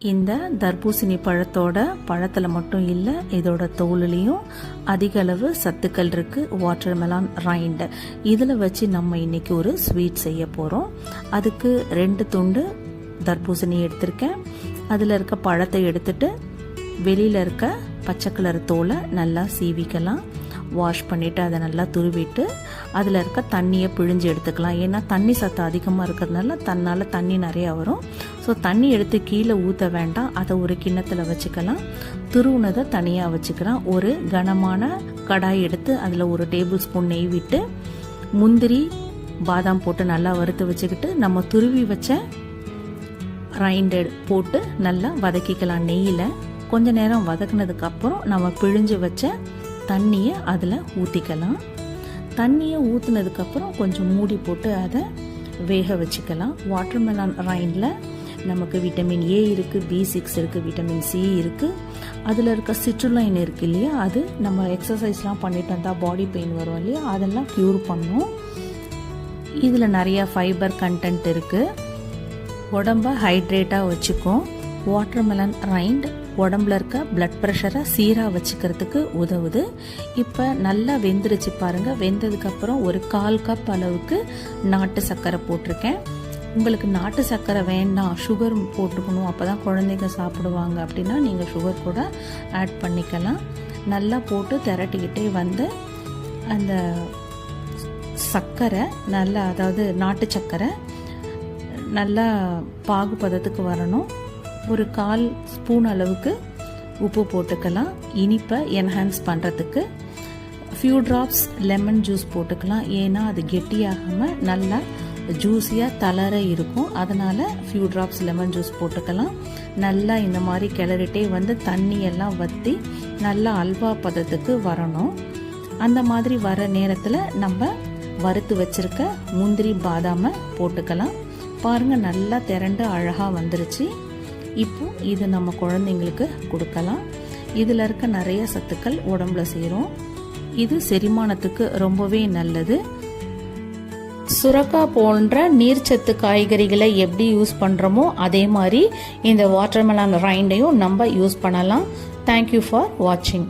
இந்த தர்பூசணி பழத்தில் மட்டும் இல்லை, இதோட தோலுலையும் அதிக அளவு சத்துக்கள் இருக்குது. வாட்டர்மெலான் ரைண்ட் இதில் வச்சு நம்ம இன்றைக்கி ஒரு ஸ்வீட் செய்ய போகிறோம். அதுக்கு 2 துண்டு தர்பூசணி எடுத்திருக்கேன். அதில் இருக்க பழத்தை எடுத்துட்டு வெளியில் இருக்க பச்சை கலர் தோலை நல்லா சீவிக்கலாம். வாஷ் பண்ணிவிட்டு அதை நல்லா துருவிட்டு அதில் இருக்க தண்ணியை பிழிஞ்சு எடுத்துக்கலாம். ஏன்னா தண்ணி சத்து அதிகமாக இருக்கிறதுனால தன்னால் தண்ணி நிறையா வரும். ஸோ தண்ணி எடுத்து கீழே ஊற்ற வேண்டாம், அதை ஒரு கிண்ணத்தில் வச்சுக்கலாம். துருவுனதை தனியாக வச்சுக்கலாம். ஒரு கனமான கடாய் எடுத்து அதில் 1 டேபிள் ஸ்பூன் நெய் விட்டு முந்திரி பாதாம் போட்டு நல்லா வறுத்து வச்சுக்கிட்டு நம்ம துருவி வச்ச ரைண்டு போட்டு நல்லா வதக்கிக்கலாம். நெய்யில் கொஞ்ச நேரம் வதக்குனதுக்கப்புறம் நம்ம பிழிஞ்சு வச்ச தண்ணியை அதில் ஊற்றிக்கலாம். தண்ணியை ஊற்றுனதுக்கப்புறம் கொஞ்சம் மூடி போட்டு அதை வேக வச்சுக்கலாம். வாட்டர்மெலான் ரைண்டில் நமக்கு விட்டமின் ஏ இருக்குது, B6 இருக்குது, விட்டமின் சி இருக்குது. அதில் இருக்க சிட்ருலைன் இருக்குது இல்லையா, அது நம்ம எக்ஸசைஸ்லாம் பண்ணிட்டு வந்தால் பாடி பெயின் வரும் இல்லையா, அதெல்லாம் க்யூர் பண்ணும். இதில் நிறையா ஃபைபர் கண்டென்ட் இருக்குது. உடம்ப ஹைட்ரேட்டாக வச்சுக்கும். வாட்டர்மெலன் ரைண்ட் உடம்புல இருக்க பிளட் ப்ரெஷரை சீராக வச்சுக்கிறதுக்கு உதவுது. இப்போ நல்லா வெந்துருச்சு பாருங்கள். வெந்ததுக்கப்புறம் ஒரு 1/4 கப் அளவுக்கு நாட்டு சர்க்கரை போட்டிருக்கேன். உங்களுக்கு நாட்டு சர்க்கரை வேண்டாம், சுகர் போட்டுக்கணும், அப்போ தான் குழந்தைங்க சாப்பிடுவாங்க அப்படின்னா நீங்கள் சுகர் கூட ஆட் பண்ணிக்கலாம். நல்லா போட்டு திரட்டிக்கிட்டே வந்து அந்த சர்க்கரை நல்லா, அதாவது நாட்டு சர்க்கரை நல்லா பாகுபதத்துக்கு வரணும். ஒரு 1/4 ஸ்பூன் அளவுக்கு உப்பு போட்டுக்கலாம். இனிப்பை என்ஹான்ஸ் பண்ணுறதுக்கு ஃபியூ ட்ராப்ஸ் லெமன் ஜூஸ் போட்டுக்கலாம். ஏன்னா அது கெட்டியாகாமல் நல்லா ஜூஸியாக தளர இருக்கும். அதனால் ஃபியூ ட்ராப்ஸ் லெமன் ஜூஸ் போட்டுக்கலாம். நல்லா இந்த மாதிரி கிளறிட்டே வந்து தண்ணியெல்லாம் வற்றி நல்லா அல்வா பதத்துக்கு வரணும். அந்த மாதிரி வர நேரத்தில் நம்ம வறுத்து வச்சுருக்க முந்திரி பாதாமை போட்டுக்கலாம். பாருங்கள், நல்லா திரண்டு அழகாக வந்துருச்சு. இப்போ இது நம்ம குழந்தைங்களுக்கு கொடுக்கலாம். இதில் இருக்க நிறைய சத்துக்கள் உடம்புல சேரும். இது செரிமானத்துக்கு ரொம்பவே நல்லது. சுரக்காய் போன்ற நீர்ச்சத்து காய்கறிகளை எப்படி யூஸ் பண்ணுறோமோ அதே மாதிரி இந்த வாட்டர்மெலான் ரைண்டையும் நம்ம யூஸ் பண்ணலாம். தேங்க்யூ ஃபார் வாட்சிங்.